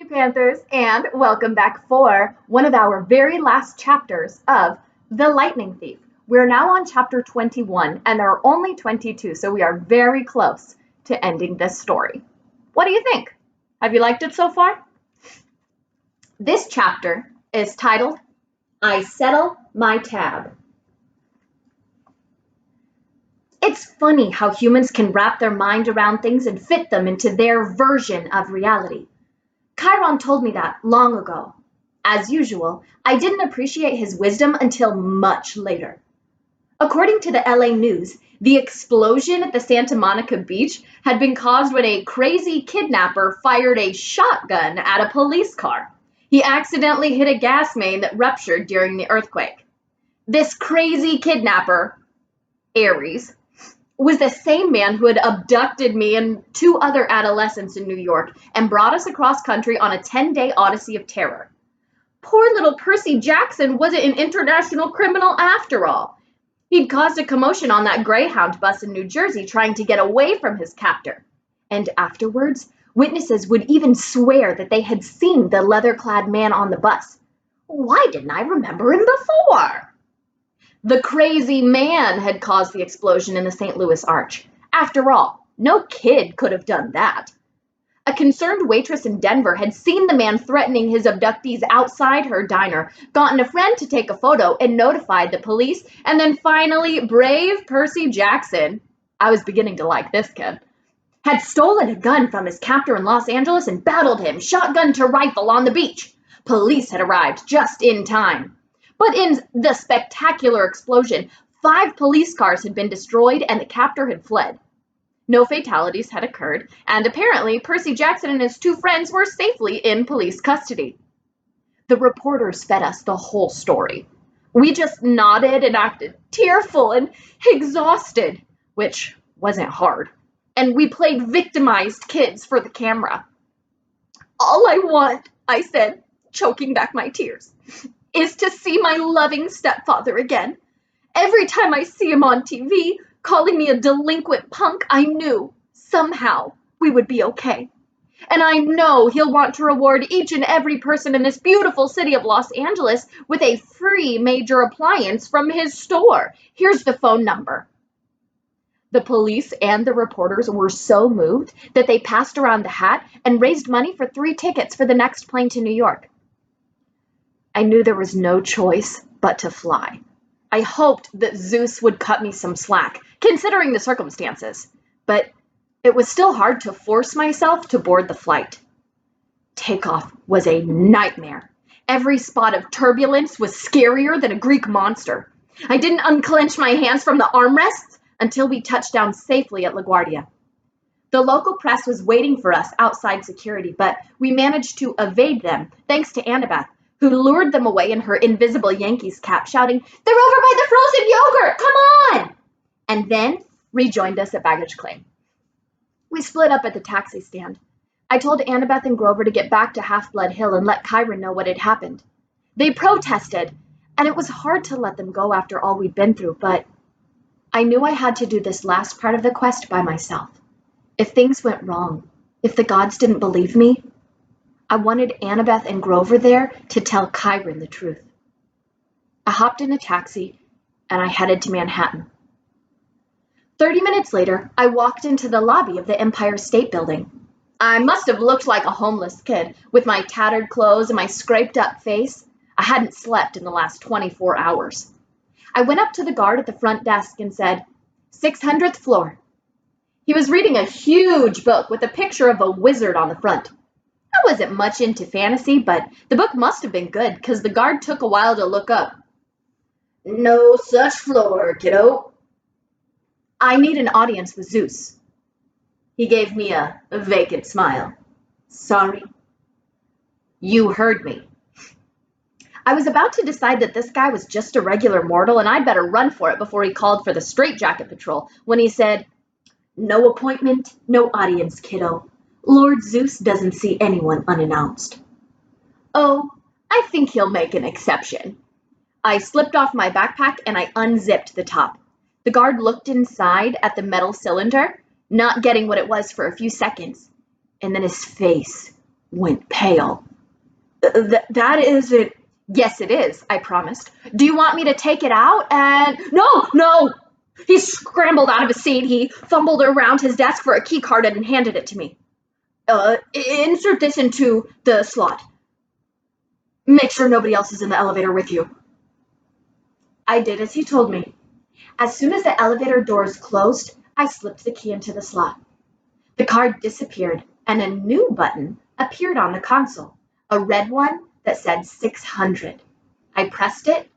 Panthers, and welcome back for one of our very last chapters of The Lightning Thief. We're now on chapter 21, and there are only 22, so we are very close to ending this story. What do you think? Have you liked it so far? This chapter is titled, I Settle My Tab. It's funny how humans can wrap their mind around things and fit them into their version of reality. Chiron told me that long ago. As usual, I didn't appreciate his wisdom until much later. According to the LA News, the explosion at the Santa Monica beach had been caused when a crazy kidnapper fired a shotgun at a police car. He accidentally hit a gas main that ruptured during the earthquake. This crazy kidnapper, Ares, was the same man who had abducted me and two other adolescents in New York and brought us across country on a 10-day odyssey of terror. Poor little Percy Jackson wasn't an international criminal after all. He'd caused a commotion on that Greyhound bus in New Jersey trying to get away from his captor. And afterwards, witnesses would even swear that they had seen the leather-clad man on the bus. Why didn't I remember him before? The crazy man had caused the explosion in the St. Louis Arch. After all, no kid could have done that. A concerned waitress in Denver had seen the man threatening his abductees outside her diner, gotten a friend to take a photo, and notified the police, and then finally, brave Percy Jackson, I was beginning to like this kid, had stolen a gun from his captor in Los Angeles and battled him, shotgun to rifle, on the beach. Police had arrived just in time. But in the spectacular explosion, 5 police cars had been destroyed and the captor had fled. No fatalities had occurred, and apparently Percy Jackson and his 2 friends were safely in police custody. The reporters fed us the whole story. We just nodded and acted tearful and exhausted, which wasn't hard. And we played victimized kids for the camera. All I want, I said, choking back my tears, is to see my loving stepfather again. Every time I see him on TV, calling me a delinquent punk, I knew, somehow, we would be okay. And I know he'll want to reward each and every person in this beautiful city of Los Angeles with a free major appliance from his store. Here's the phone number. The police and the reporters were so moved that they passed around the hat and raised money for 3 tickets for the next plane to New York. I knew there was no choice but to fly. I hoped that Zeus would cut me some slack, considering the circumstances, but it was still hard to force myself to board the flight. Takeoff was a nightmare. Every spot of turbulence was scarier than a Greek monster. I didn't unclench my hands from the armrests until we touched down safely at LaGuardia. The local press was waiting for us outside security, but we managed to evade them thanks to Annabeth, who lured them away in her invisible Yankees cap, shouting, "They're over by the frozen yogurt! Come on!" And then rejoined us at baggage claim. We split up at the taxi stand. I told Annabeth and Grover to get back to Half-Blood Hill and let Chiron know what had happened. They protested, and it was hard to let them go after all we'd been through, but I knew I had to do this last part of the quest by myself. If things went wrong, if the gods didn't believe me, I wanted Annabeth and Grover there to tell Chiron the truth. I hopped in a taxi, and I headed to Manhattan. 30 minutes later, I walked into the lobby of the Empire State Building. I must have looked like a homeless kid, with my tattered clothes and my scraped-up face. I hadn't slept in the last 24 hours. I went up to the guard at the front desk and said, 600th floor. He was reading a huge book with a picture of a wizard on the front. I wasn't much into fantasy, but the book must have been good because the guard took a while to look up. "No such floor, kiddo." "I need an audience with Zeus." He gave me a vacant smile. "Sorry." "You heard me." I was about to decide that this guy was just a regular mortal and I'd better run for it before he called for the straitjacket patrol when he said, "No appointment, no audience, kiddo. Lord Zeus doesn't see anyone unannounced." "Oh, I think he'll make an exception." I slipped off my backpack and I unzipped the top. The guard looked inside at the metal cylinder, not getting what it was for a few seconds, and then his face went pale. That isn't. Yes, it is, I promised. Do you want me to take it out and. No, no! He scrambled out of his seat. He fumbled around his desk for a key card and handed it to me. Insert this into the slot. Make sure nobody else is in the elevator with you. I did as he told me. As soon as the elevator doors closed, I slipped the key into the slot. The card disappeared, and a new button appeared on the console, a red one that said 600. I pressed it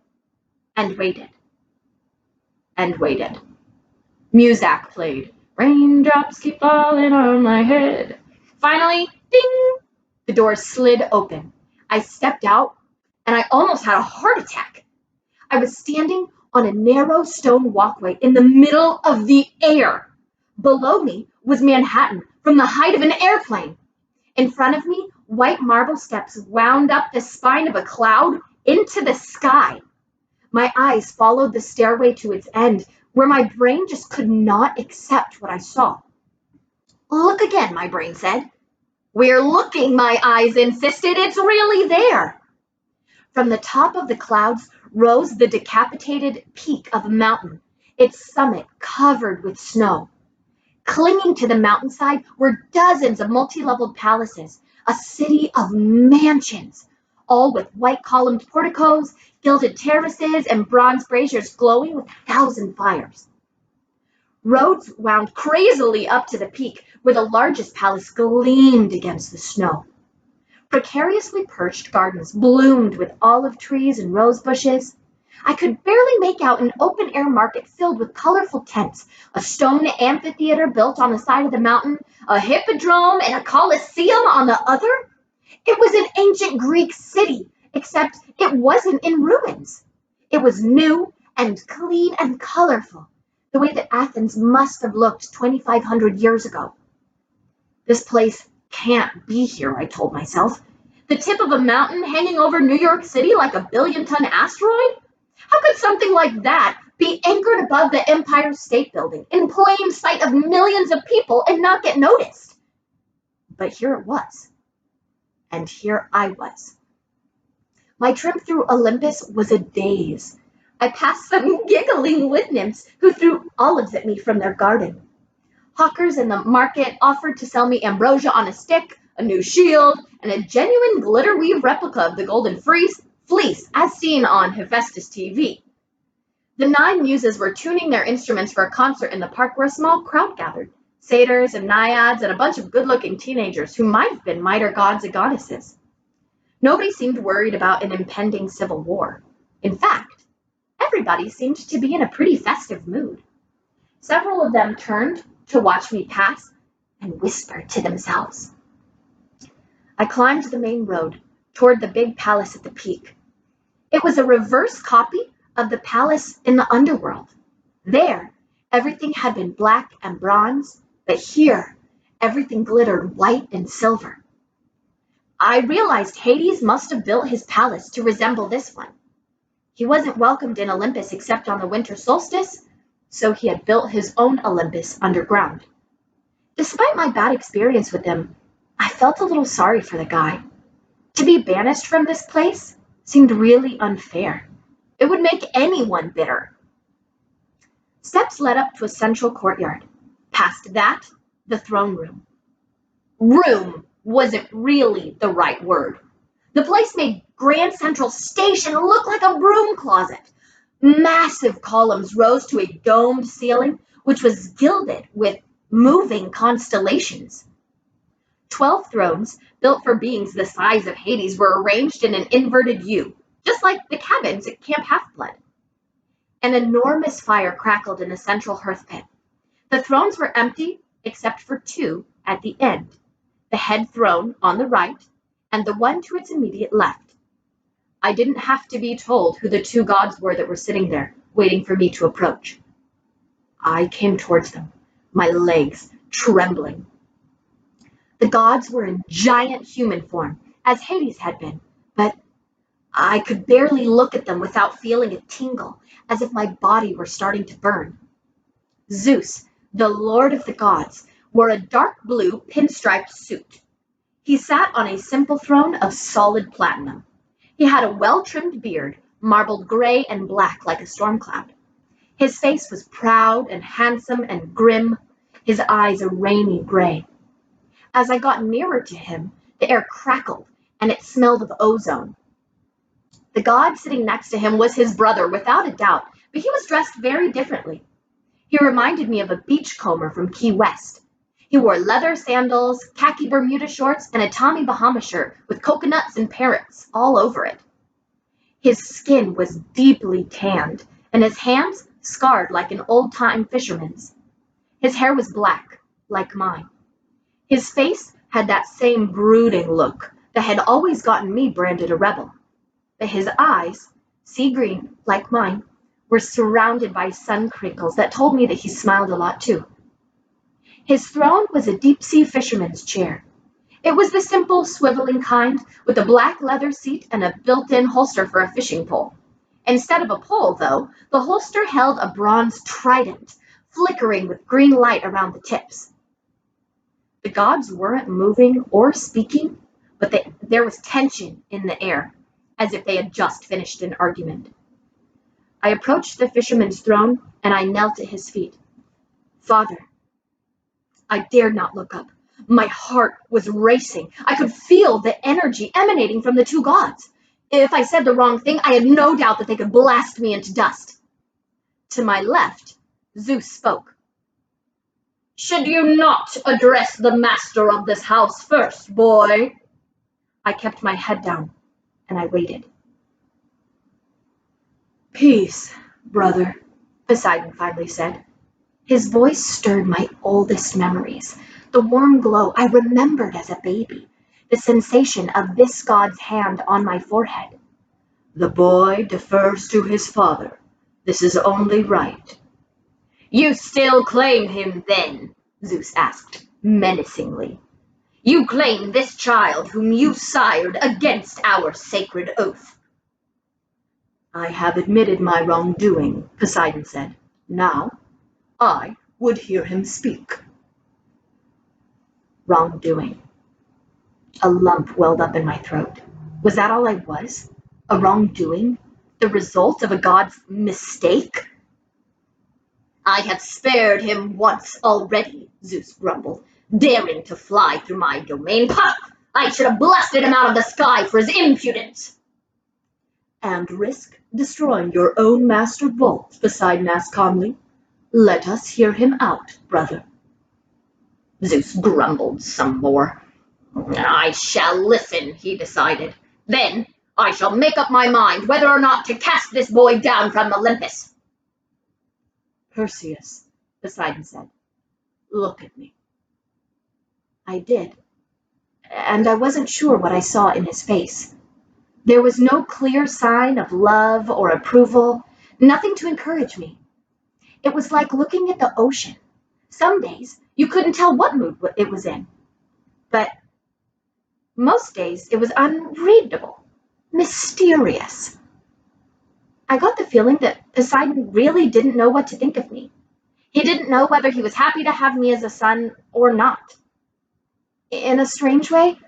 and waited. And waited. Muzak played. Raindrops keep falling on my head. Finally, ding! The door slid open. I stepped out, and I almost had a heart attack. I was standing on a narrow stone walkway in the middle of the air. Below me was Manhattan from the height of an airplane. In front of me, white marble steps wound up the spine of a cloud into the sky. My eyes followed the stairway to its end, where my brain just could not accept what I saw. Look again, my brain said. We're looking, my eyes insisted. It's really there. From the top of the clouds rose the decapitated peak of a mountain, its summit covered with snow. Clinging to the mountainside were dozens of multi-leveled palaces, a city of mansions, all with white columned porticos, gilded terraces, and bronze braziers glowing with 1,000 fires. Roads wound crazily up to the peak, where the largest palace gleamed against the snow. Precariously perched gardens bloomed with olive trees and rose bushes. I could barely make out an open-air market filled with colorful tents, a stone amphitheater built on the side of the mountain, a hippodrome, and a coliseum on the other. It was an ancient Greek city, except it wasn't in ruins. It was new and clean and colorful, the way that Athens must have looked 2,500 years ago. This place can't be here, I told myself. The tip of a mountain hanging over New York City like a billion-ton asteroid? How could something like that be anchored above the Empire State Building in plain sight of millions of people and not get noticed? But here it was. And here I was. My trip through Olympus was a daze. I passed some giggling wood nymphs who threw olives at me from their garden. Hawkers in the market offered to sell me ambrosia on a stick, a new shield, and a genuine glitter weave replica of the golden fleece as seen on Hephaestus TV. The 9 muses were tuning their instruments for a concert in the park where a small crowd gathered, satyrs and naiads and a bunch of good-looking teenagers who might have been minor gods and goddesses. Nobody seemed worried about an impending civil war. In fact, everybody seemed to be in a pretty festive mood. Several of them turned to watch me pass and whispered to themselves. I climbed the main road toward the big palace at the peak. It was a reverse copy of the palace in the underworld. There, everything had been black and bronze, but here, everything glittered white and silver. I realized Hades must have built his palace to resemble this one. He wasn't welcomed in Olympus except on the winter solstice, so he had built his own Olympus underground. Despite my bad experience with him, I felt a little sorry for the guy. To be banished from this place seemed really unfair. It would make anyone bitter. Steps led up to a central courtyard. Past that, the throne room. Room wasn't really the right word. The place made Grand Central Station look like a broom closet. Massive columns rose to a domed ceiling, which was gilded with moving constellations. 12 thrones, built for beings the size of Hades, were arranged in an inverted U, just like the cabins at Camp Half-Blood. An enormous fire crackled in a central hearth pit. The thrones were empty, except for 2 at the end, the head throne on the right, and the one to its immediate left. I didn't have to be told who the 2 gods were that were sitting there, waiting for me to approach. I came towards them, my legs trembling. The gods were in giant human form, as Hades had been, but I could barely look at them without feeling a tingle, as if my body were starting to burn. Zeus, the lord of the gods, wore a dark blue pinstriped suit. He sat on a simple throne of solid platinum. He had a well-trimmed beard, marbled gray and black like a storm cloud. His face was proud and handsome and grim, his eyes a rainy gray. As I got nearer to him, the air crackled and it smelled of ozone. The god sitting next to him was his brother, without a doubt, but he was dressed very differently. He reminded me of a beachcomber from Key West. He wore leather sandals, khaki Bermuda shorts, and a Tommy Bahama shirt with coconuts and parrots all over it. His skin was deeply tanned, and his hands scarred like an old-time fisherman's. His hair was black, like mine. His face had that same brooding look that had always gotten me branded a rebel. But his eyes, sea green, like mine, were surrounded by sun crinkles that told me that he smiled a lot too. His throne was a deep-sea fisherman's chair. It was the simple, swiveling kind, with a black leather seat and a built-in holster for a fishing pole. Instead of a pole, though, the holster held a bronze trident, flickering with green light around the tips. The gods weren't moving or speaking, but there was tension in the air, as if they had just finished an argument. I approached the fisherman's throne, and I knelt at his feet. Father. I dared not look up. My heart was racing. I could feel the energy emanating from the two gods. If I said the wrong thing, I had no doubt that they could blast me into dust. To my left, Zeus spoke. Should you not address the master of this house first, boy? I kept my head down, and I waited. Peace, brother, Poseidon finally said. His voice stirred my oldest memories, the warm glow I remembered as a baby, the sensation of this god's hand on my forehead. The boy defers to his father. This is only right. You still claim him then? Zeus asked, menacingly. You claim this child whom you sired against our sacred oath. I have admitted my wrongdoing, Poseidon said. Now, I would hear him speak. Wrongdoing. A lump welled up in my throat. Was that all I was? A wrongdoing? The result of a god's mistake? I have spared him once already, Zeus grumbled, daring to fly through my domain. Pah! I should have blasted him out of the sky for his impudence. And risk destroying your own master vault, Poseidon asked calmly. Let us hear him out, brother. Zeus grumbled some more. I shall listen, he decided. Then I shall make up my mind whether or not to cast this boy down from Olympus. Perseus, Poseidon said, look at me. I did, and I wasn't sure what I saw in his face. There was no clear sign of love or approval, nothing to encourage me. It was like looking at the ocean. Some days you couldn't tell what mood it was in, but most days it was unreadable, mysterious. I got the feeling that Poseidon really didn't know what to think of me. He didn't know whether he was happy to have me as a son or not. In a strange way,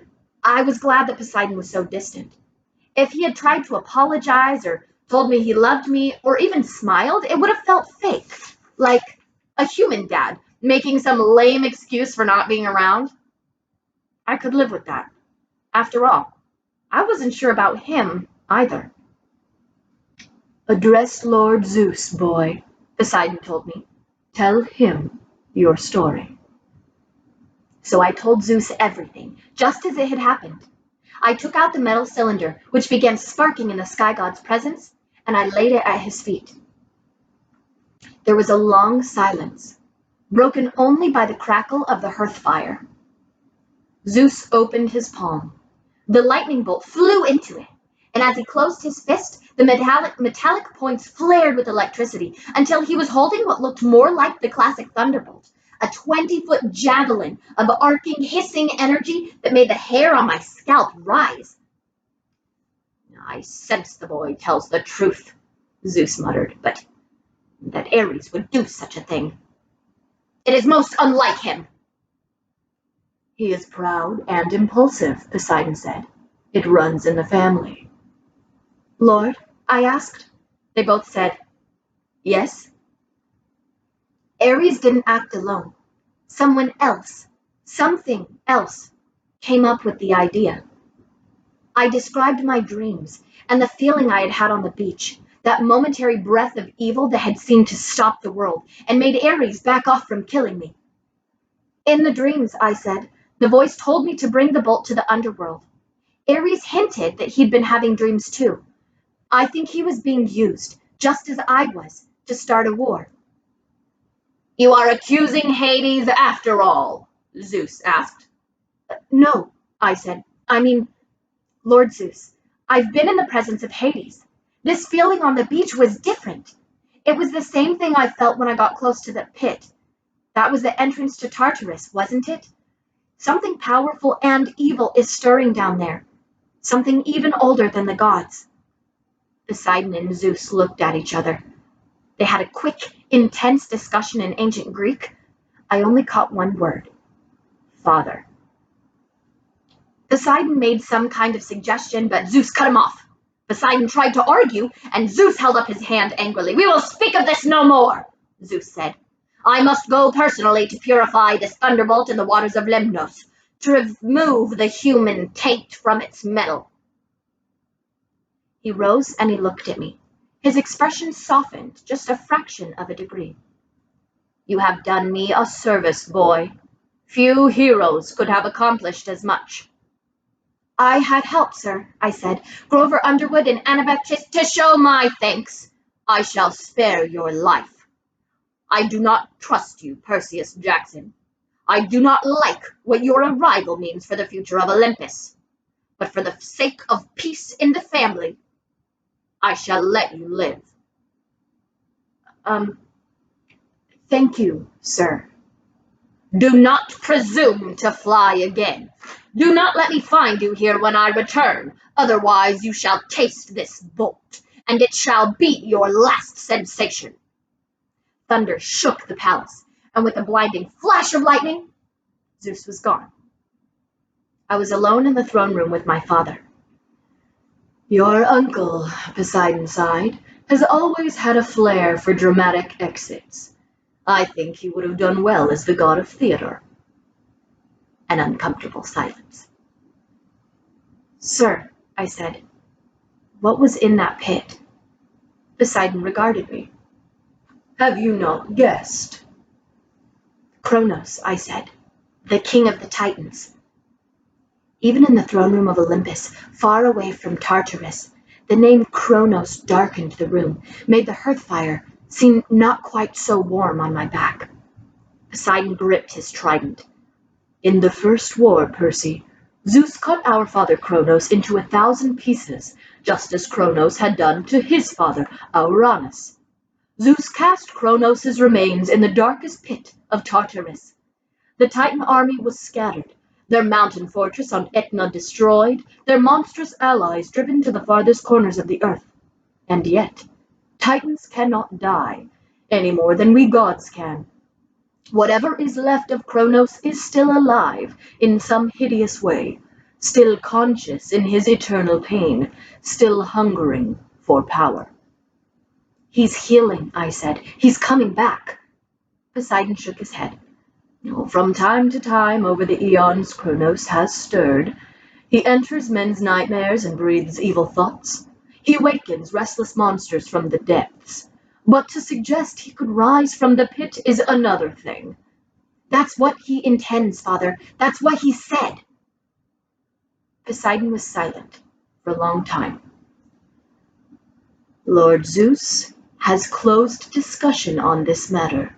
I was glad that Poseidon was so distant. If he had tried to apologize or told me he loved me or even smiled, it would have felt fake, like a human dad making some lame excuse for not being around. I could live with that. After all, I wasn't sure about him either. Address Lord Zeus, boy, Poseidon told me. Tell him your story. So I told Zeus everything, just as it had happened. I took out the metal cylinder, which began sparking in the sky god's presence, and I laid it at his feet. There was a long silence, broken only by the crackle of the hearth fire. Zeus opened his palm. The lightning bolt flew into it, and as he closed his fist, the metallic points flared with electricity until he was holding what looked more like the classic thunderbolt, a 20-foot javelin of arcing, hissing energy that made the hair on my scalp rise. I sense the boy tells the truth, Zeus muttered, but that Ares would do such a thing. It is most unlike him. He is proud and impulsive, Poseidon said. It runs in the family. Lord? I asked. They both said, yes. Ares didn't act alone. Someone else, something else, came up with the idea. I described my dreams and the feeling I had had on the beach, that momentary breath of evil that had seemed to stop the world and made Ares back off from killing me. In the dreams, I said, the voice told me to bring the bolt to the underworld. Ares hinted that he'd been having dreams too. I think he was being used, just as I was, to start a war. You are accusing Hades after all, Zeus asked. No, I said. I mean, Lord Zeus, I've been in the presence of Hades. This feeling on the beach was different. It was the same thing I felt when I got close to the pit. That was the entrance to Tartarus, wasn't it? Something powerful and evil is stirring down there. Something even older than the gods. Poseidon and Zeus looked at each other. They had a quick, intense discussion in ancient Greek. I only caught one word. Father. Poseidon made some kind of suggestion, but Zeus cut him off. Poseidon tried to argue, and Zeus held up his hand angrily. We will speak of this no more, Zeus said. I must go personally to purify this thunderbolt in the waters of Lemnos, to remove the human taint from its metal. He rose and he looked at me. His expression softened just a fraction of a degree. You have done me a service, boy. Few heroes could have accomplished as much. I had help, sir, I said. Grover Underwood and Anabaptist. To show my thanks, I shall spare your life. I do not trust you, Perseus Jackson. I do not like what your arrival means for the future of Olympus. But for the sake of peace in the family, I shall let you live. Thank you, sir. Do not presume to fly again. Do not let me find you here when I return, otherwise you shall taste this bolt, and it shall be your last sensation. Thunder shook the palace, and with a blinding flash of lightning, Zeus was gone. I was alone in the throne room with my father. Your uncle, Poseidon sighed, has always had a flair for dramatic exits. I think he would have done well as the god of theater. An uncomfortable silence. Sir, I said, what was in that pit? Poseidon regarded me. Have you not guessed? Kronos, I said, the king of the Titans. Even in the throne room of Olympus, far away from Tartarus, the name Kronos darkened the room, made the hearth fire seem not quite so warm on my back. Poseidon gripped his trident. In the first war, Percy, Zeus cut our father Kronos into 1,000 pieces, just as Kronos had done to his father, Uranus. Zeus cast Kronos' remains in the darkest pit of Tartarus. The Titan army was scattered, their mountain fortress on Etna destroyed, their monstrous allies driven to the farthest corners of the earth. And yet, Titans cannot die, any more than we gods can. Whatever is left of Kronos is still alive in some hideous way, still conscious in his eternal pain, still hungering for power. He's healing, I said. He's coming back. Poseidon shook his head. From time to time over the eons Kronos has stirred. He enters men's nightmares and breathes evil thoughts. He awakens restless monsters from the depths. But to suggest he could rise from the pit is another thing. That's what he intends, Father. That's what he said. Poseidon was silent for a long time. Lord Zeus has closed discussion on this matter.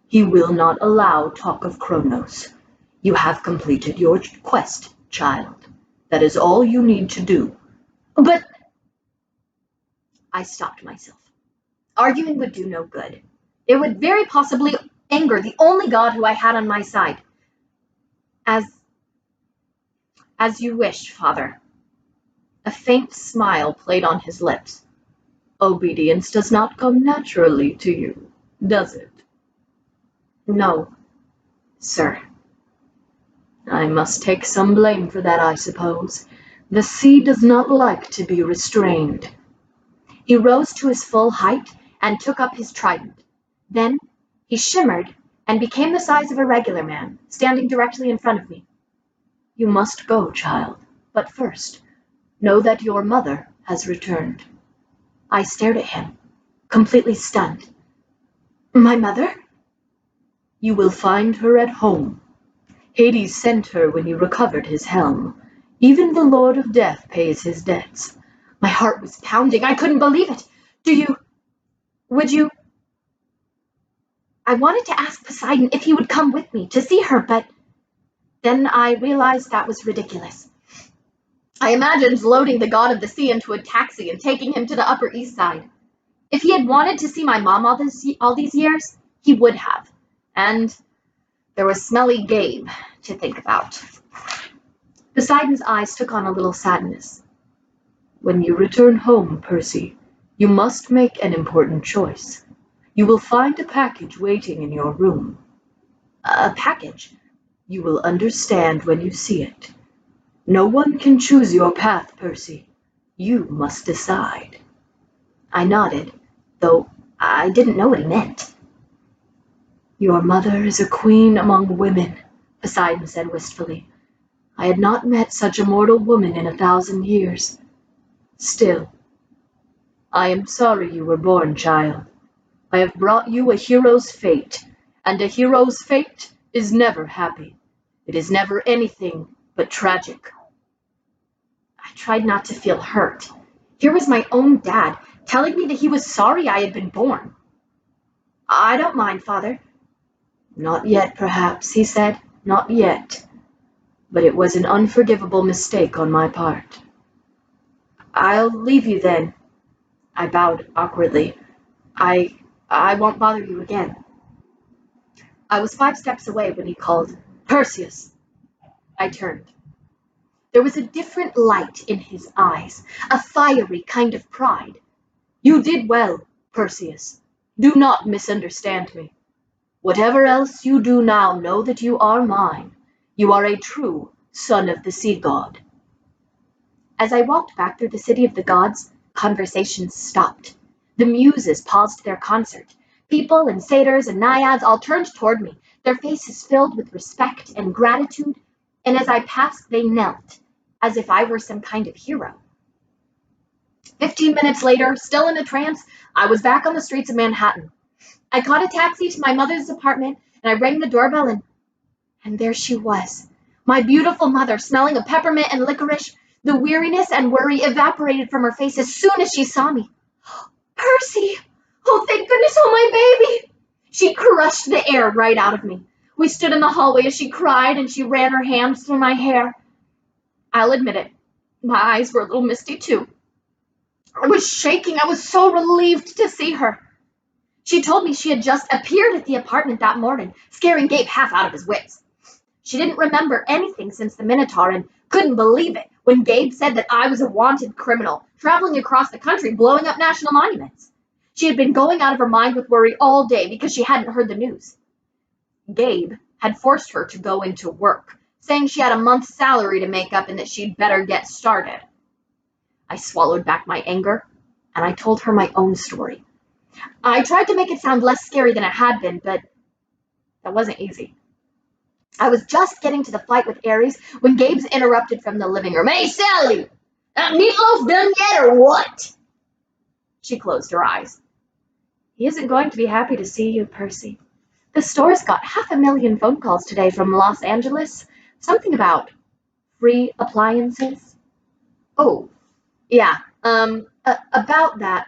He will not allow talk of Kronos. You have completed your quest, child. That is all you need to do. But I stopped myself. Arguing would do no good. It would very possibly anger the only god who I had on my side. As you wish, Father. A faint smile played on his lips. Obedience does not come naturally to you, does it? No, sir. I must take some blame for that, I suppose. The sea does not like to be restrained. He rose to his full height and took up his trident. Then he shimmered and became the size of a regular man, standing directly in front of me. You must go, child, but first, know that your mother has returned. I stared at him, completely stunned. My mother? You will find her at home. Hades sent her when you recovered his helm. Even the Lord of Death pays his debts. My heart was pounding. I couldn't believe it. Would you? I wanted to ask Poseidon if he would come with me to see her, but then I realized that was ridiculous. I imagined loading the god of the sea into a taxi and taking him to the Upper East Side. If he had wanted to see my mom all these years, he would have. And there was smelly Gabe to think about. Poseidon's eyes took on a little sadness. When you return home, Percy, you must make an important choice. You will find a package waiting in your room. A package? You will understand when you see it. No one can choose your path, Percy. You must decide. I nodded, though I didn't know what he meant. Your mother is a queen among women, Poseidon said wistfully. I had not met such a mortal woman in 1,000 years. Still, I am sorry you were born, child. I have brought you a hero's fate, and a hero's fate is never happy. It is never anything but tragic. I tried not to feel hurt. Here was my own dad telling me that he was sorry I had been born. I don't mind, Father. Not yet, perhaps, he said. Not yet. But it was an unforgivable mistake on my part. I'll leave you then. I bowed awkwardly. I won't bother you again. I was 5 steps away when he called, Perseus. I turned. There was a different light in his eyes, a fiery kind of pride. You did well, Perseus. Do not misunderstand me. Whatever else you do now, know that you are mine. You are a true son of the sea god. As I walked back through the city of the gods, conversations stopped. The muses paused their concert. People and satyrs and naiads all turned toward me, their faces filled with respect and gratitude, and as I passed, they knelt, as if I were some kind of hero. 15 minutes later, still in a trance, I was back on the streets of Manhattan. I caught a taxi to my mother's apartment, and I rang the doorbell, and there she was, my beautiful mother, smelling of peppermint and licorice. The weariness and worry evaporated from her face as soon as she saw me. Percy! Oh, thank goodness, oh, my baby! She crushed the air right out of me. We stood in the hallway as she cried, and she ran her hands through my hair. I'll admit it, my eyes were a little misty, too. I was shaking. I was so relieved to see her. She told me she had just appeared at the apartment that morning, scaring Gabe half out of his wits. She didn't remember anything since the Minotaur and couldn't believe it when Gabe said that I was a wanted criminal, traveling across the country, blowing up national monuments. She had been going out of her mind with worry all day because she hadn't heard the news. Gabe had forced her to go into work, saying she had a month's salary to make up and that she'd better get started. I swallowed back my anger, and I told her my own story. I tried to make it sound less scary than it had been, but that wasn't easy. I was just getting to the fight with Ares when Gabe's interrupted from the living room. Hey, Sally! That meatloaf done yet or what? She closed her eyes. He isn't going to be happy to see you, Percy. The store's got 500,000 phone calls today from Los Angeles. Something about free appliances. Oh, yeah, about that,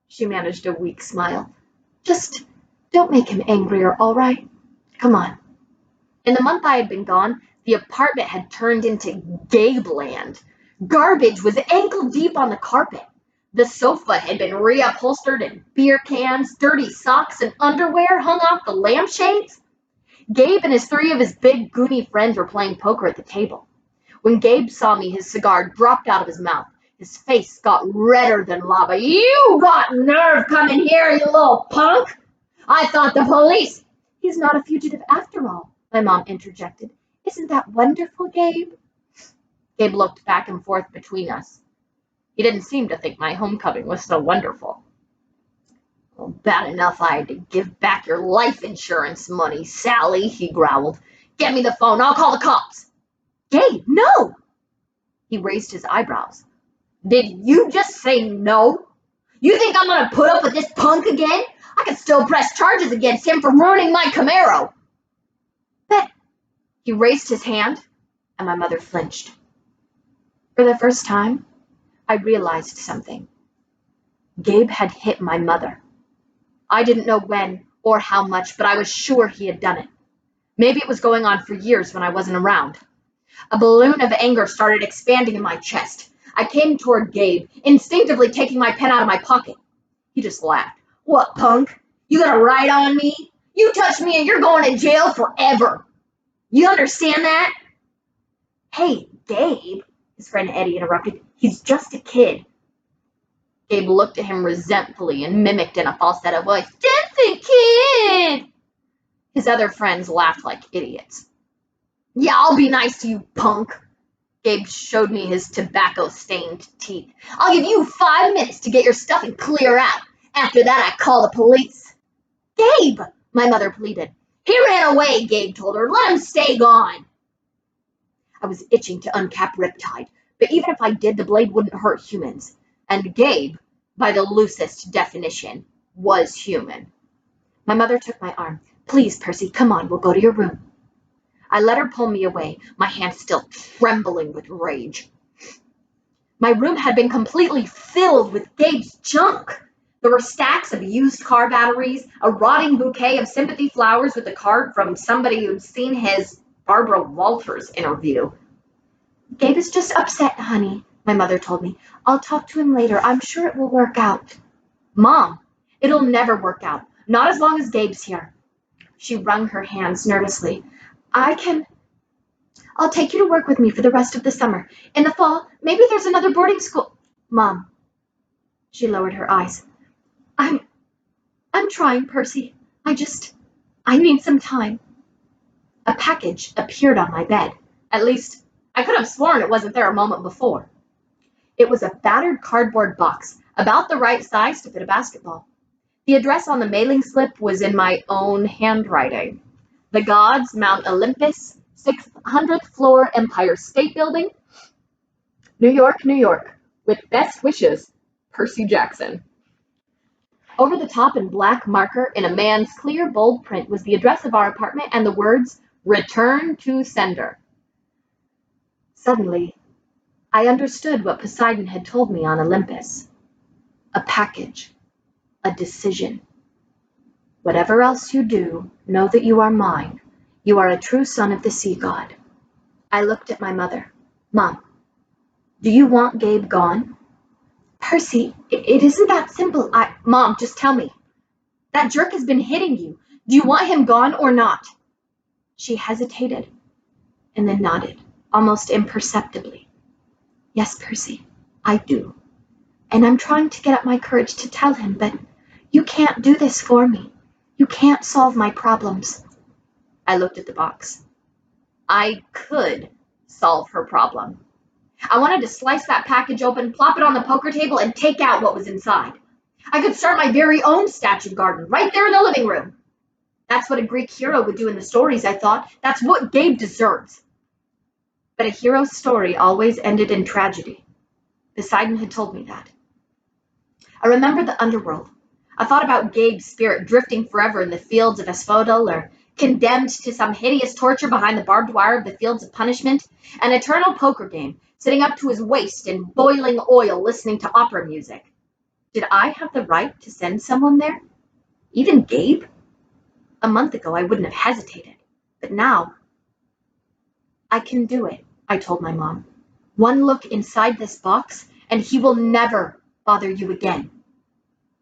she managed a weak smile. Just don't make him angrier, all right? Come on. In the month I had been gone, the apartment had turned into Gabeland. Garbage was ankle deep on the carpet. The sofa had been reupholstered and beer cans, dirty socks, and underwear hung off the lampshades. Gabe and 3 of his big, goony friends were playing poker at the table. When Gabe saw me, his cigar dropped out of his mouth. His face got redder than lava. You got nerve coming here, you little punk! I thought the police... He's not a fugitive after all, my mom interjected. Isn't that wonderful, Gabe? Gabe looked back and forth between us. He didn't seem to think my homecoming was so wonderful. Well, bad enough I had to give back your life insurance money, Sally, he growled. Get me the phone, I'll call the cops. Gabe, no! He raised his eyebrows. Did you just say no? You think I'm gonna put up with this punk again? I could still press charges against him for ruining my Camaro. But he raised his hand, and my mother flinched. For the first time, I realized something. Gabe had hit my mother. I didn't know when or how much, but I was sure he had done it. Maybe it was going on for years when I wasn't around. A balloon of anger started expanding in my chest. I came toward Gabe, instinctively taking my pen out of my pocket. He just laughed. What, punk? You gonna write on me? You touch me and you're going to jail forever. You understand that? Hey, Gabe, his friend Eddie interrupted. He's just a kid. Gabe looked at him resentfully and mimicked in a falsetto voice, just a kid. His other friends laughed like idiots. Yeah, I'll be nice to you, punk. Gabe showed me his tobacco-stained teeth. I'll give you 5 minutes to get your stuff and clear out. After that, I call the police. Gabe, my mother pleaded. He ran away, Gabe told her. Let him stay gone. I was itching to uncap Riptide, but even if I did, the blade wouldn't hurt humans. And Gabe, by the loosest definition, was human. My mother took my arm. Please, Percy, come on, we'll go to your room. I let her pull me away, my hand still trembling with rage. My room had been completely filled with Gabe's junk. There were stacks of used car batteries, a rotting bouquet of sympathy flowers with a card from somebody who'd seen his Barbara Walters interview. Gabe is just upset, honey, my mother told me. I'll talk to him later. I'm sure it will work out. Mom, it'll never work out. Not as long as Gabe's here. She wrung her hands nervously. I'll take you to work with me for the rest of the summer. In the fall, maybe there's another boarding school. Mom. She lowered her eyes. I'm trying, Percy. I need some time. A package appeared on my bed. At least, I could have sworn it wasn't there a moment before. It was a battered cardboard box, about the right size to fit a basketball. The address on the mailing slip was in my own handwriting. The Gods, Mount Olympus, 600th floor, Empire State Building, New York, New York. With best wishes, Percy Jackson. Over the top in black marker in a man's clear, bold print was the address of our apartment and the words, Return to Sender. Suddenly, I understood what Poseidon had told me on Olympus. A package. A decision. Whatever else you do, know that you are mine. You are a true son of the sea god. I looked at my mother. Mom, do you want Gabe gone? Percy, it isn't that simple. Mom, just tell me. That jerk has been hitting you. Do you want him gone or not? She hesitated and then nodded, almost imperceptibly. Yes, Percy, I do. And I'm trying to get up my courage to tell him, but you can't do this for me. You can't solve my problems. I looked at the box. I could solve her problem. I wanted to slice that package open, plop it on the poker table, and take out what was inside. I could start my very own statue garden right there in the living room. That's what a Greek hero would do in the stories, I thought. That's what Gabe deserves. But a hero's story always ended in tragedy. Poseidon had told me that. I remembered the underworld. I thought about Gabe's spirit drifting forever in the fields of asphodel, or condemned to some hideous torture behind the barbed wire of the fields of punishment, an eternal poker game, sitting up to his waist in boiling oil listening to opera music. Did I have the right to send someone there? Even Gabe? A month ago I wouldn't have hesitated, but now I can do it, I told my mom. One look inside this box and he will never bother you again.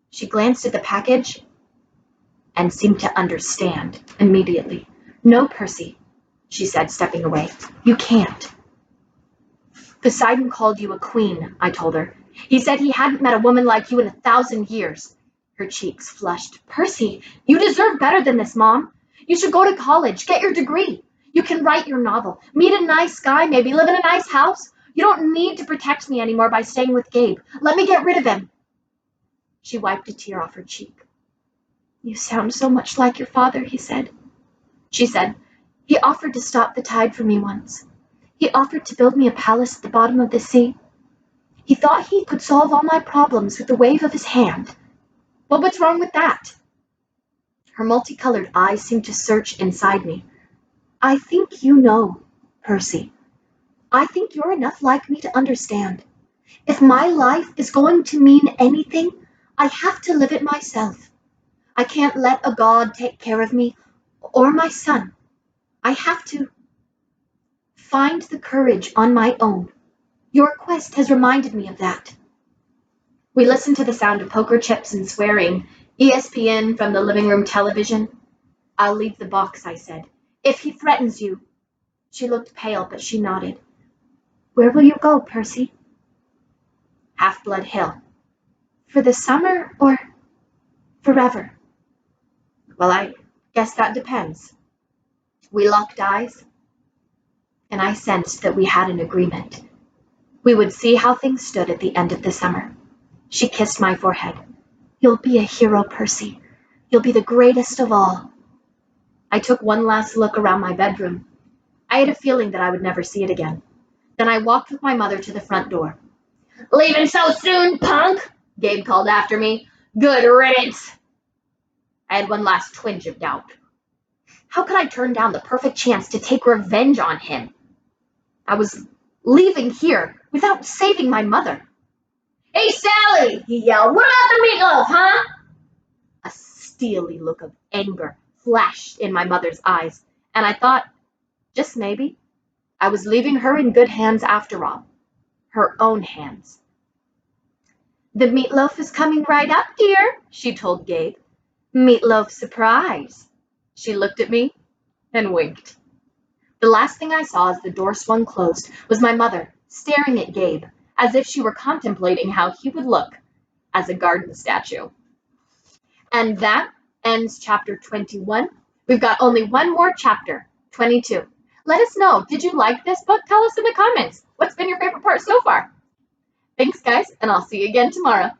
She glanced at the package and seemed to understand immediately. No, Percy, she said, stepping away. You can't. Poseidon called you a queen, I told her. He said he hadn't met a woman like you in 1,000 years. Her cheeks flushed. Percy, you deserve better than this, Mom. You should go to college, get your degree. You can write your novel, meet a nice guy, maybe live in a nice house. You don't need to protect me anymore by staying with Gabe. Let me get rid of him." She wiped a tear off her cheek. "You sound so much like your father," he said. She said, "He offered to stop the tide for me once. He offered to build me a palace at the bottom of the sea. He thought he could solve all my problems with the wave of his hand. Well, what's wrong with that?" Her multicolored eyes seemed to search inside me. "I think you know, Percy. I think you're enough like me to understand. If my life is going to mean anything, I have to live it myself. I can't let a god take care of me or my son. I have to find the courage on my own. Your quest has reminded me of that." We listened to the sound of poker chips and swearing, ESPN from the living room television. "I'll leave the box," I said. "If he threatens you." She looked pale, but she nodded. "Where will you go, Percy?" "Half-Blood Hill." "For the summer or forever?" "Well, I guess that depends." We locked eyes, and I sensed that we had an agreement. We would see how things stood at the end of the summer. She kissed my forehead. "You'll be a hero, Percy. You'll be the greatest of all." I took one last look around my bedroom. I had a feeling that I would never see it again. Then I walked with my mother to the front door. "Leaving so soon, punk?" Gabe called after me. "Good riddance." I had one last twinge of doubt. How could I turn down the perfect chance to take revenge on him? I was leaving here without saving my mother. "Hey, Sally!" he yelled. "What about the meatloaf, huh?" A steely look of anger flashed in my mother's eyes, and I thought, just maybe, I was leaving her in good hands after all. Her own hands. "The meatloaf is coming right up, dear," she told Gabe. "Meatloaf surprise." She looked at me and winked. The last thing I saw as the door swung closed was my mother staring at Gabe as if she were contemplating how he would look as a garden statue. And that ends chapter 21. We've got only one more chapter, 22. Let us know, did you like this book? Tell us in the comments. What's been your favorite part so far? Thanks, guys, and I'll see you again tomorrow.